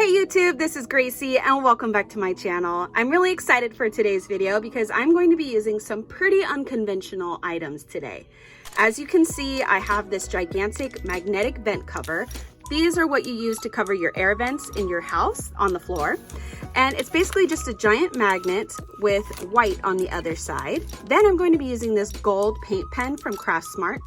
Hey YouTube, this is Gracie and welcome back to my channel. I'm really excited for today's video because I'm going to be using some pretty unconventional items today. As you can see, I have this gigantic magnetic vent cover. These are what you use to cover your air vents in your house on the floor. And it's basically just a giant magnet with white on the other side. Then I'm going to be using this gold paint pen from Craft Smart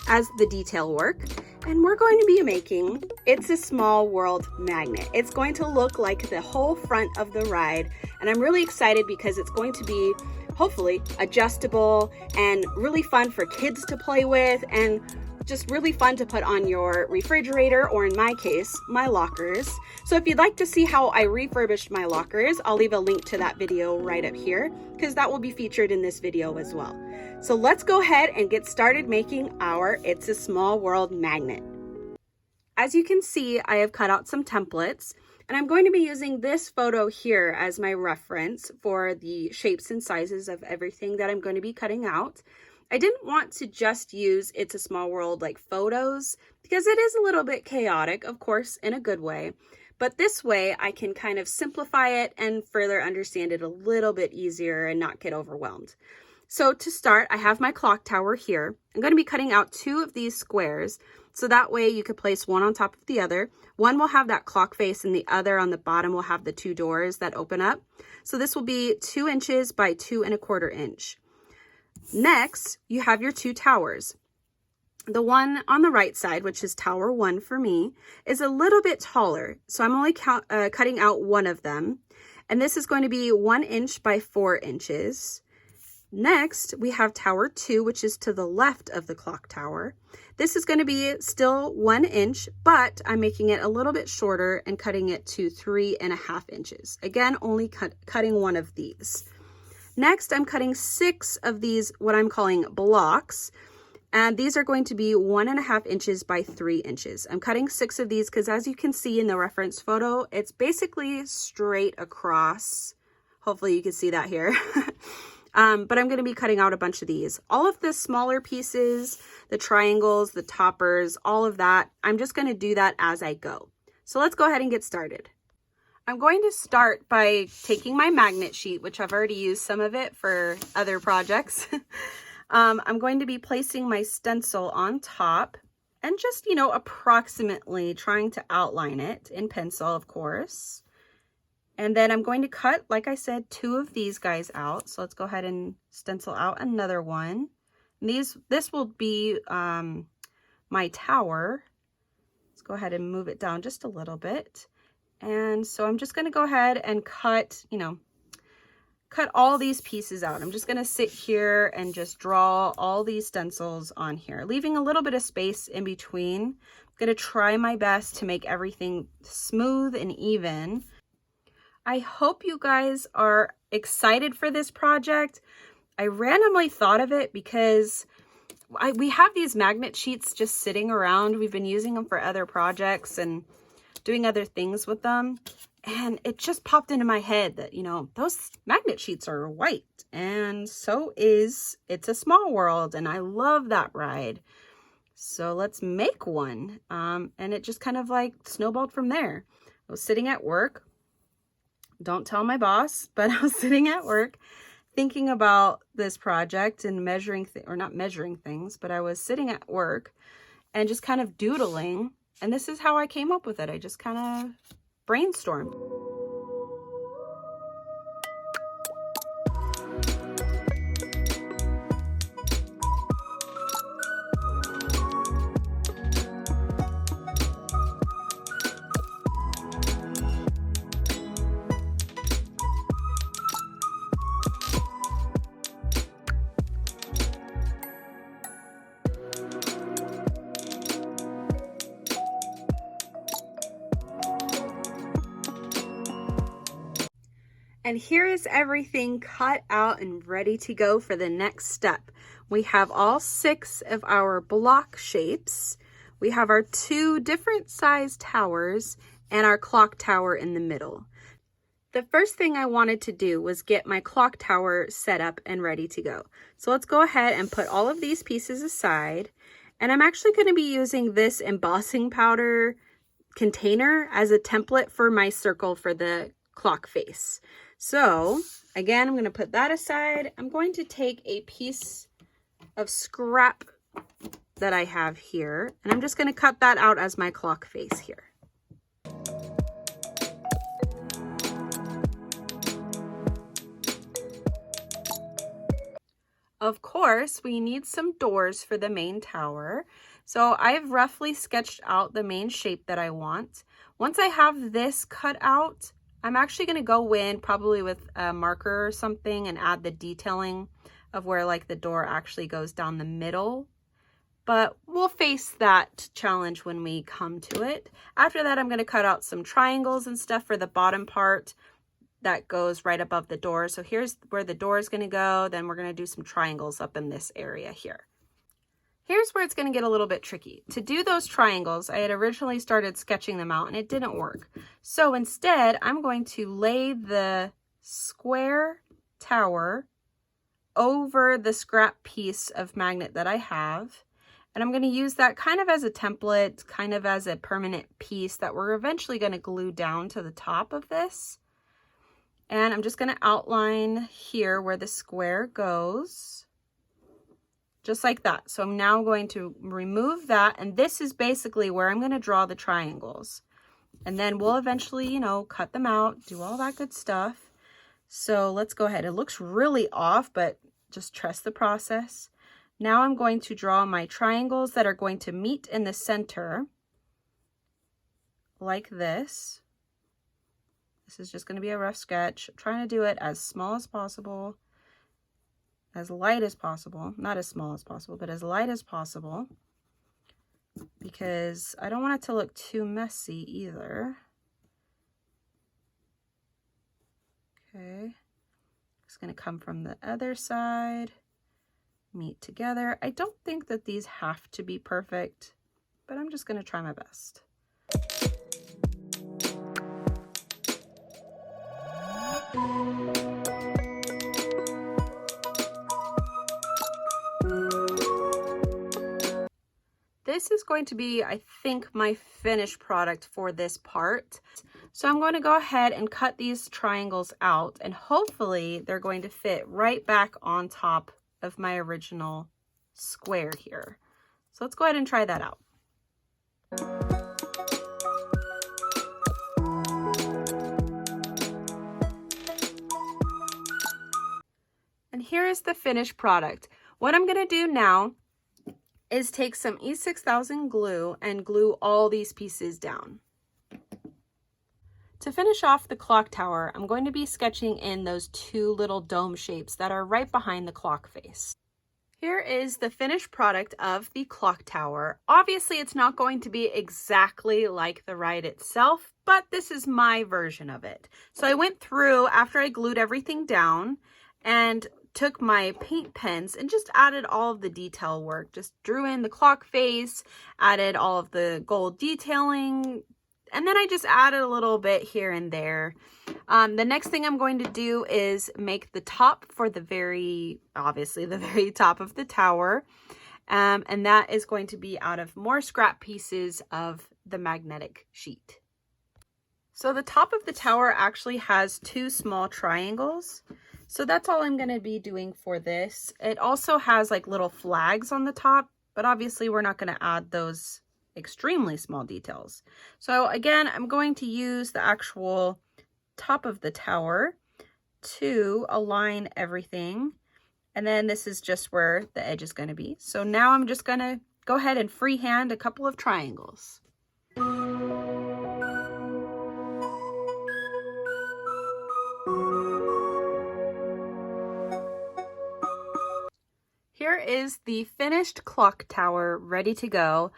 as the detail work. And we're going to be making It's a Small World magnet. It's going to look like the whole front of the ride. And I'm really excited because it's going to be hopefully adjustable and really fun for kids to play with and just really fun to put on your refrigerator, or in my case, my lockers. So if you'd like to see how I refurbished my lockers, I'll leave a link to that video right up here because that will be featured in this video as well. So let's go ahead and get started making our It's a Small World magnet. As you can see, I have cut out some templates and I'm going to be using this photo here as my reference for the shapes and sizes of everything that I'm going to be cutting out. I didn't want to just use It's a Small World like photos because it is a little bit chaotic, of course, in a good way. But this way I can kind of simplify it and further understand it a little bit easier and not get overwhelmed. So to start, I have my clock tower here. I'm going to be cutting out 2 of these squares. So that way you could place one on top of the other. One will have that clock face and the other on the bottom will have the 2 doors that open up. So this will be 2 inches by 2 1/4 inch. Next, you have your 2 towers. The one on the right side, which is tower 1 for me, is a little bit taller. So I'm only cutting out one of them. And this is going to be 1 inch by 4 inches. Next, we have tower 2, which is to the left of the clock tower. This is going to be still 1 inch, but I'm making it a little bit shorter and cutting it to 3 1/2 inches. Again, only cutting one of these. Next, I'm cutting 6 of these, what I'm calling blocks, and these are going to be 1 1/2 inches by 3 inches. I'm cutting 6 of these because, as you can see in the reference photo, it's basically straight across. Hopefully you can see that here. But I'm going to be cutting out a bunch of these. All of the smaller pieces, the triangles, the toppers, all of that, I'm just going to do that as I go. So let's go ahead and get started. I'm going to start by taking my magnet sheet, which I've already used some of it for other projects. I'm going to be placing my stencil on top and just, approximately trying to outline it in pencil, of course. And then I'm going to cut, like I said, 2 of these guys out. So let's go ahead and stencil out another one. And this will be my tower. Let's go ahead and move it down just a little bit. And so I'm just going to go ahead and cut all these pieces out. I'm just going to sit here and just draw all these stencils on here, leaving a little bit of space in between. I'm going to try my best to make everything smooth and even. I hope you guys are excited for this project. I randomly thought of it because we have these magnet sheets just sitting around. We've been using them for other projects and doing other things with them. And it just popped into my head that, those magnet sheets are white. And so is It's a Small World. And I love that ride. So let's make one. And it just kind of like snowballed from there. I was sitting at work. Don't tell my boss, but I was sitting at work thinking about this project and not measuring things, but I was sitting at work and just kind of doodling. And this is how I came up with it. I just kind of brainstormed. And here is everything cut out and ready to go for the next step. We have all 6 of our block shapes. We have our 2 different size towers and our clock tower in the middle. The first thing I wanted to do was get my clock tower set up and ready to go. So let's go ahead and put all of these pieces aside. And I'm actually going to be using this embossing powder container as a template for my circle for the clock face. So again, I'm going to put that aside. I'm going to take a piece of scrap that I have here, and I'm just going to cut that out as my clock face here. Of course, we need some doors for the main tower. So I've roughly sketched out the main shape that I want. Once I have this cut out, I'm actually going to go in probably with a marker or something and add the detailing of where like the door actually goes down the middle. But we'll face that challenge when we come to it. After that, I'm going to cut out some triangles and stuff for the bottom part that goes right above the door. So here's where the door is going to go. Then we're going to do some triangles up in this area here. Here's where it's going to get a little bit tricky. To do those triangles, I had originally started sketching them out and it didn't work. So instead, I'm going to lay the square tower over the scrap piece of magnet that I have. And I'm going to use that kind of as a template, kind of as a permanent piece that we're eventually going to glue down to the top of this. And I'm just going to outline here where the square goes, just like that. So I'm now going to remove that, and this is basically where I'm going to draw the triangles. And then we'll eventually, you know, cut them out, do all that good stuff. So let's go ahead. It looks really off, but just trust the process. Now I'm going to draw my triangles that are going to meet in the center, like this. This is just going to be a rough sketch. I'm trying to do it as small as possible, as light as possible. Not as small as possible, but as light as possible, because I don't want it to look too messy either. Okay, it's going to come from the other side, meet together. I don't think that these have to be perfect, but I'm just going to try my best. This is going to be, I think, my finished product for this part. So I'm going to go ahead and cut these triangles out, and hopefully they're going to fit right back on top of my original square here. So let's go ahead and try that out. And here is the finished product. What I'm going to do now is take some E6000 glue and glue all these pieces down. To finish off the clock tower, I'm going to be sketching in those two little dome shapes that are right behind the clock face. Here is the finished product of the clock tower. Obviously, it's not going to be exactly like the ride itself, but this is my version of it. So I went through after I glued everything down and took my paint pens and just added all of the detail work. Just drew in the clock face, added all of the gold detailing, and then I just added a little bit here and there. The next thing I'm going to do is make the top for obviously the very top of the tower. And that is going to be out of more scrap pieces of the magnetic sheet. So the top of the tower actually has two small triangles. So that's all I'm going to be doing for this. It also has like little flags on the top, but obviously we're not going to add those extremely small details. So again, I'm going to use the actual top of the tower to align everything. And then this is just where the edge is going to be. So now I'm just going to go ahead and freehand a couple of triangles. Here is the finished clock tower ready to go.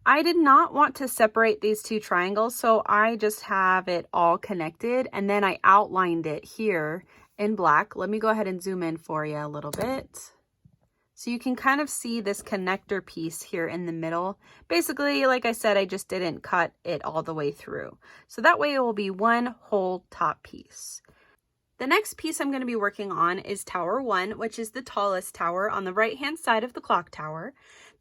I did not want to separate these two triangles, so I just have it all connected, and then I outlined it here in black. Let me go ahead and zoom in for you a little bit. So you can kind of see this connector piece here in the middle. Basically, like I said, I just didn't cut it all the way through. So that way it will be one whole top piece. The next piece I'm going to be working on is Tower 1, which is the tallest tower on the right-hand side of the clock tower.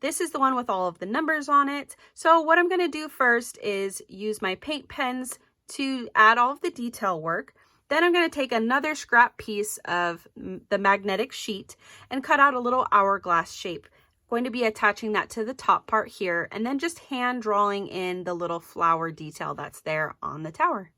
This is the one with all of the numbers on it. So what I'm going to do first is use my paint pens to add all of the detail work. Then I'm going to take another scrap piece of the magnetic sheet and cut out a little hourglass shape. I'm going to be attaching that to the top part here and then just hand drawing in the little flower detail that's there on the tower.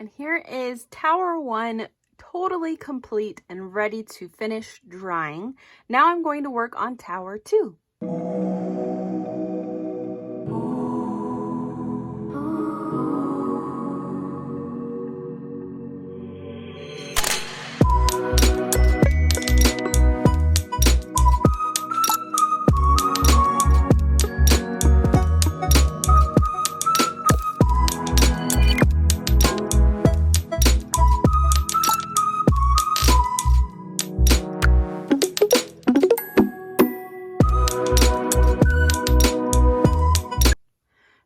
And here is Tower 1 totally complete and ready to finish drying. Now I'm going to work on Tower 2.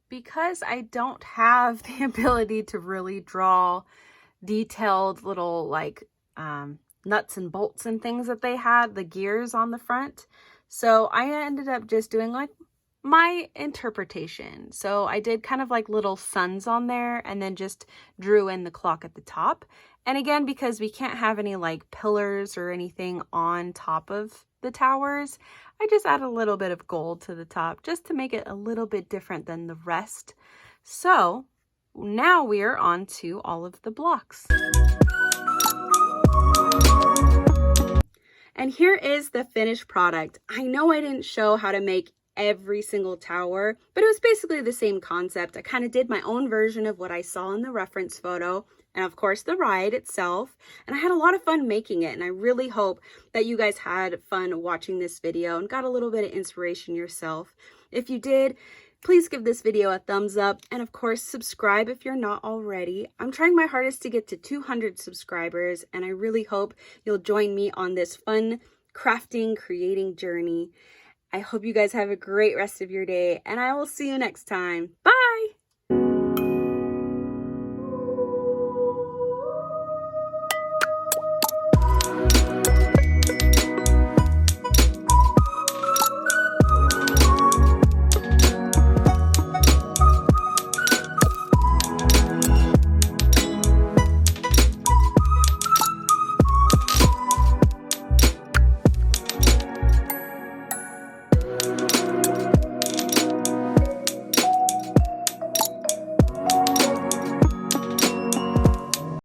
Because I don't have the ability to really draw detailed little like nuts and bolts and things that they had, the gears on the front. So I ended up just doing like my interpretation. So I did kind of like little suns on there and then just drew in the clock at the top. And again, because we can't have any like pillars or anything on top of the towers, I just add a little bit of gold to the top just to make it a little bit different than the rest. So now we are on to all of the blocks. And here is the finished product. I know I didn't show how to make every single tower, but it was basically the same concept. I kind of did my own version of what I saw in the reference photo, and of course the ride itself, and I had a lot of fun making it, and I really hope that you guys had fun watching this video and got a little bit of inspiration yourself. If you did, please give this video a thumbs up, and of course subscribe if you're not already. I'm trying my hardest to get to 200 subscribers, and I really hope you'll join me on this fun crafting, creating journey. I hope you guys have a great rest of your day, and I will see you next time. Bye!